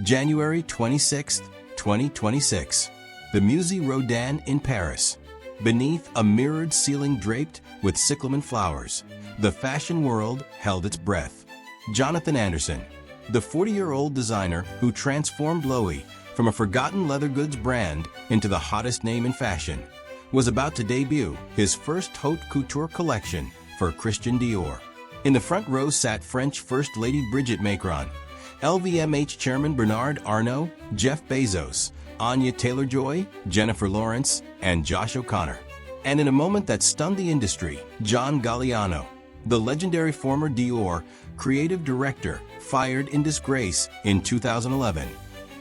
January 26, 2026. The Musée Rodin in Paris. Beneath a mirrored ceiling draped with cyclamen flowers, the fashion world held its breath. Jonathan Anderson, the 40-year-old designer who transformed Loewe from a forgotten leather goods brand into the hottest name in fashion, was about to debut his first haute couture collection for Christian Dior. In the front row sat French First Lady Brigitte Macron, LVMH Chairman Bernard Arnault, Jeff Bezos, Anya Taylor-Joy, Jennifer Lawrence, and Josh O'Connor. And in a moment that stunned the industry, John Galliano, the legendary former Dior creative director fired in disgrace in 2011,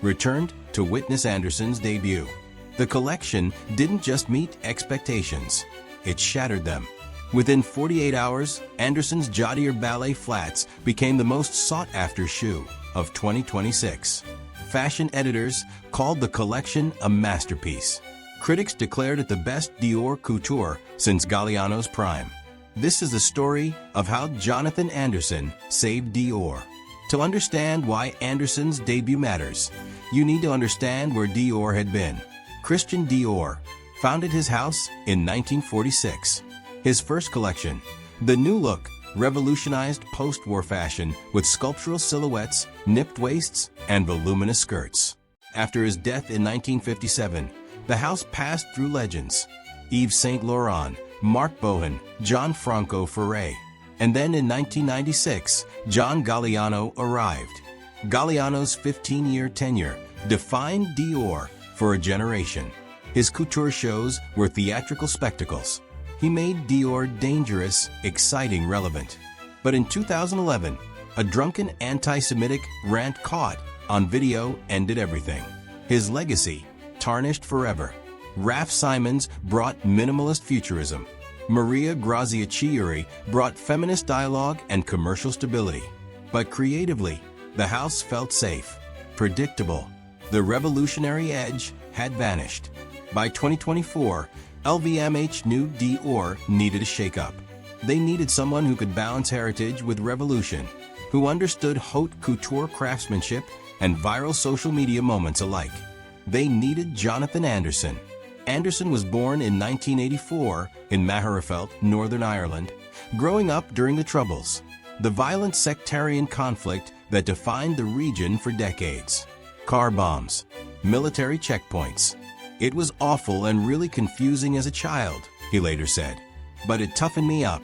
returned to witness Anderson's debut. The collection didn't just meet expectations, it shattered them. Within 48 hours, Anderson's Jodier ballet flats became the most sought-after shoe of 2026. Fashion editors called the collection a masterpiece. Critics declared it the best Dior couture since Galliano's prime. This is the story of how Jonathan Anderson saved Dior. To understand why Anderson's debut matters, you need to understand where Dior had been. Christian Dior founded his house in 1946. His first collection, the New Look, revolutionized post-war fashion with sculptural silhouettes, nipped waists, and voluminous skirts. After his death in 1957, the house passed through legends: Yves Saint Laurent, Marc Bohan, Gianfranco Ferré. And then in 1996, John Galliano arrived. Galliano's 15-year tenure defined Dior for a generation. His couture shows were theatrical spectacles. He made Dior dangerous, exciting, relevant. But in 2011, a drunken anti-Semitic rant caught on video ended everything. His legacy tarnished forever. Raf Simons brought minimalist futurism. Maria Grazia Chiuri brought feminist dialogue and commercial stability. But creatively, the house felt safe, predictable. The revolutionary edge had vanished. By 2024, LVMH knew Dior needed a shake-up. They needed someone who could balance heritage with revolution, who understood haute couture craftsmanship and viral social media moments alike. They needed Jonathan Anderson. Anderson was born in 1984 in Magherafelt, Northern Ireland, growing up during the Troubles, the violent sectarian conflict that defined the region for decades. Car bombs, military checkpoints. It was awful and really confusing as a child, he later said. But it toughened me up.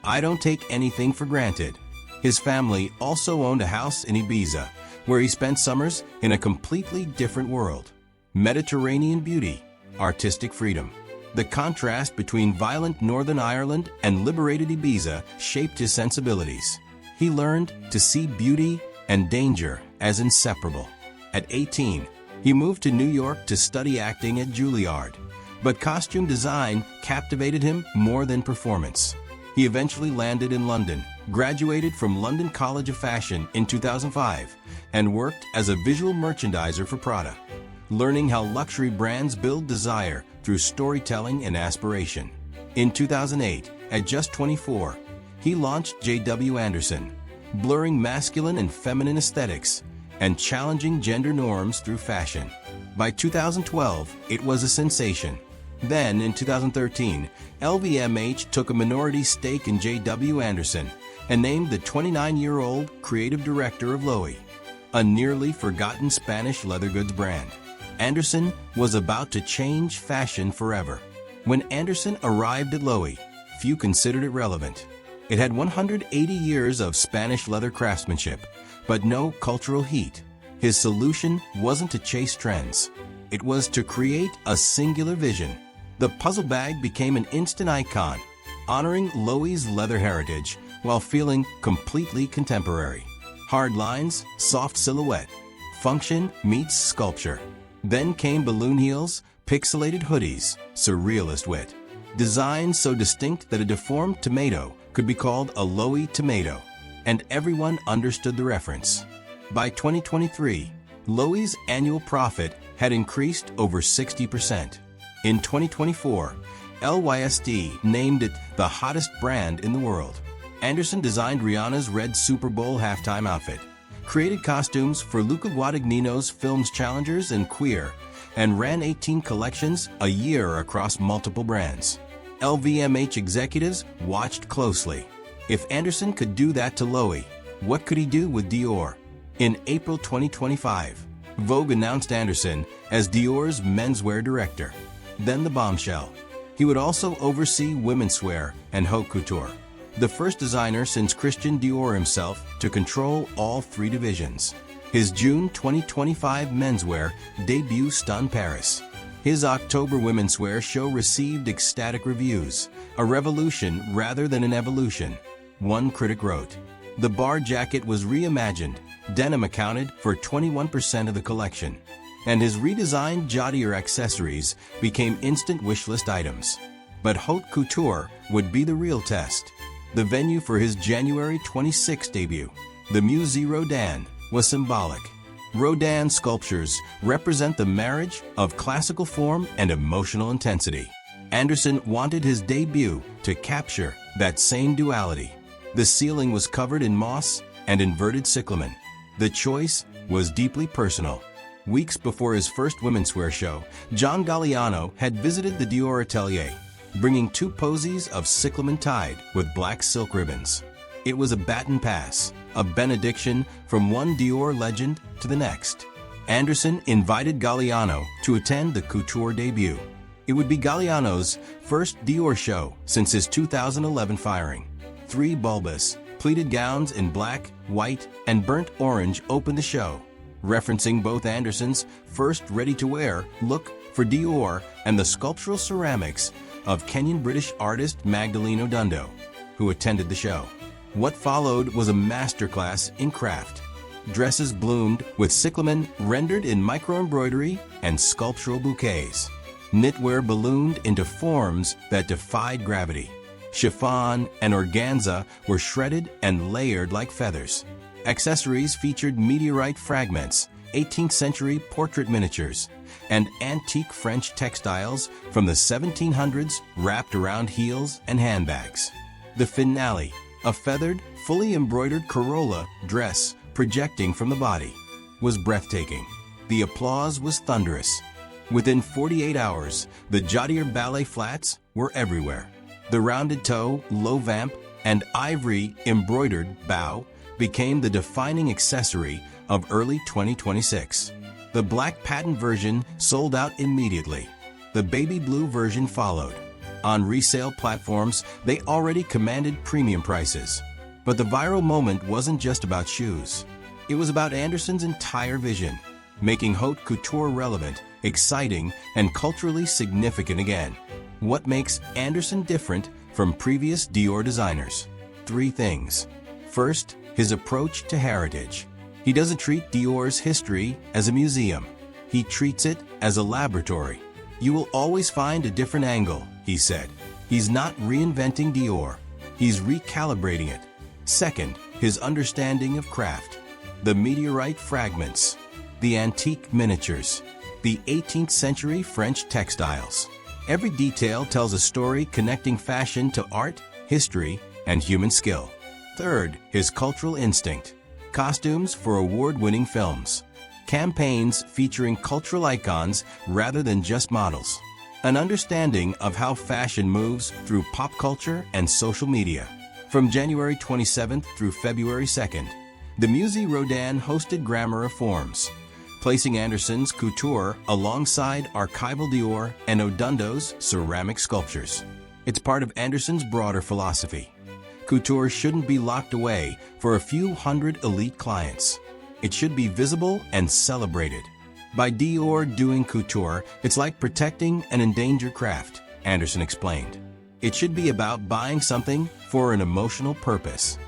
I don't take anything for granted. His family also owned a house in Ibiza, where he spent summers in a completely different world. Mediterranean beauty, artistic freedom. The contrast between violent Northern Ireland and liberated Ibiza shaped his sensibilities. He learned to see beauty and danger as inseparable. At 18, he moved to New York to study acting at Juilliard, but costume design captivated him more than performance. He eventually landed in London, graduated from London College of Fashion in 2005, and worked as a visual merchandiser for Prada, learning how luxury brands build desire through storytelling and aspiration. In 2008, at just 24, he launched J.W. Anderson, blurring masculine and feminine aesthetics and challenging gender norms through fashion. By 2012, it was a sensation. Then, in 2013, LVMH took a minority stake in J.W. Anderson and named the 29-year-old creative director of Loewe, a nearly forgotten Spanish leather goods brand. Anderson was about to change fashion forever. When Anderson arrived at Loewe, few considered it relevant. It had 180 years of Spanish leather craftsmanship, but no cultural heat. His solution wasn't to chase trends. It was to create a singular vision. The puzzle bag became an instant icon, honoring Loewe's leather heritage while feeling completely contemporary. Hard lines, soft silhouette. Function meets sculpture. Then came balloon heels, pixelated hoodies, surrealist wit. Designs so distinct that a deformed tomato could be called a Loewe tomato, and everyone understood the reference. By 2023, Loewe's annual profit had increased over 60%. In 2024, LYSD named it the hottest brand in the world. Anderson designed Rihanna's red Super Bowl halftime outfit, created costumes for Luca Guadagnino's Films Challengers and Queer, and ran 18 collections a year across multiple brands. LVMH executives watched closely. If Anderson could do that to Loewe, what could he do with Dior? In April 2025, Vogue announced Anderson as Dior's menswear director. Then the bombshell. He would also oversee womenswear and haute couture, the first designer since Christian Dior himself to control all three divisions. His June 2025 menswear debut stunned Paris. His October womenswear show received ecstatic reviews, a revolution rather than an evolution. One critic wrote, "The bar jacket was reimagined, denim accounted for 21% of the collection, and his redesigned Jodier accessories became instant wishlist items." But haute couture would be the real test. The venue for his January 26 debut, the Musée Rodin, was symbolic. Rodin sculptures represent the marriage of classical form and emotional intensity. Anderson wanted his debut to capture that same duality. The ceiling was covered in moss and inverted cyclamen. The choice was deeply personal. Weeks before his first womenswear show, John Galliano had visited the Dior atelier, bringing 2 posies of cyclamen tied with black silk ribbons. It was a baton pass, a benediction from one Dior legend to the next. Anderson invited Galliano to attend the couture debut. It would be Galliano's first Dior show since his 2011 firing. 3 bulbous, pleated gowns in black, white, and burnt orange opened the show, referencing both Anderson's first ready-to-wear look for Dior and the sculptural ceramics of Kenyan-British artist Magdalene Odundo, who attended the show. What followed was a masterclass in craft. Dresses bloomed with cyclamen rendered in micro-embroidery and sculptural bouquets. Knitwear ballooned into forms that defied gravity. Chiffon and organza were shredded and layered like feathers. Accessories featured meteorite fragments, 18th century portrait miniatures, and antique French textiles from the 1700s wrapped around heels and handbags. The finale, a feathered, fully embroidered Corolla dress projecting from the body, was breathtaking. The applause was thunderous. Within 48 hours, the Jodier ballet flats were everywhere. The rounded toe, low vamp, and ivory embroidered bow became the defining accessory of early 2026. The black patent version sold out immediately. The baby blue version followed. On resale platforms, they already commanded premium prices. But the viral moment wasn't just about shoes. It was about Anderson's entire vision, making haute couture relevant, exciting, and culturally significant again. What makes Anderson different from previous Dior designers? 3 things. First, his approach to heritage. He doesn't treat Dior's history as a museum. He treats it as a laboratory. "You will always find a different angle," he said. He's not reinventing Dior. He's recalibrating it. Second, his understanding of craft. The meteorite fragments, the antique miniatures, the 18th century French textiles. Every detail tells a story connecting fashion to art, history, and human skill. Third, his cultural instinct. Costumes for award-winning films. Campaigns featuring cultural icons rather than just models. An understanding of how fashion moves through pop culture and social media. From January 27th through February 2nd, the Musée Rodin hosted Grammar of Forms, placing Anderson's couture alongside archival Dior and Odundo's ceramic sculptures. It's part of Anderson's broader philosophy. Couture shouldn't be locked away for a few hundred elite clients. It should be visible and celebrated. By Dior doing couture, it's like protecting an endangered craft, Anderson explained. It should be about buying something for an emotional purpose.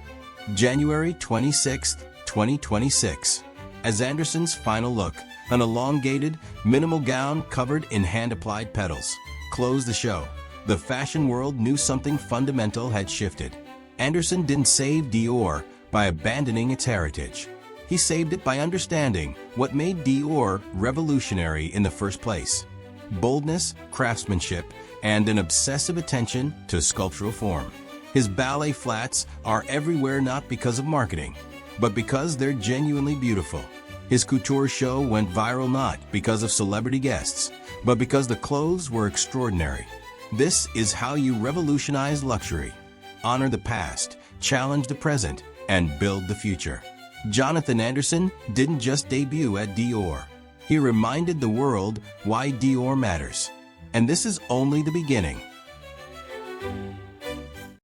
January 26, 2026. As Anderson's final look, an elongated, minimal gown covered in hand-applied petals, closed the show. The fashion world knew something fundamental had shifted. Anderson didn't save Dior by abandoning its heritage. He saved it by understanding what made Dior revolutionary in the first place: boldness, craftsmanship, and an obsessive attention to sculptural form. His ballet flats are everywhere not because of marketing, but because they're genuinely beautiful. His couture show went viral not because of celebrity guests, but because the clothes were extraordinary. This is how you revolutionize luxury. Honor the past, challenge the present, and build the future. Jonathan Anderson didn't just debut at Dior. He reminded the world why Dior matters. And this is only the beginning.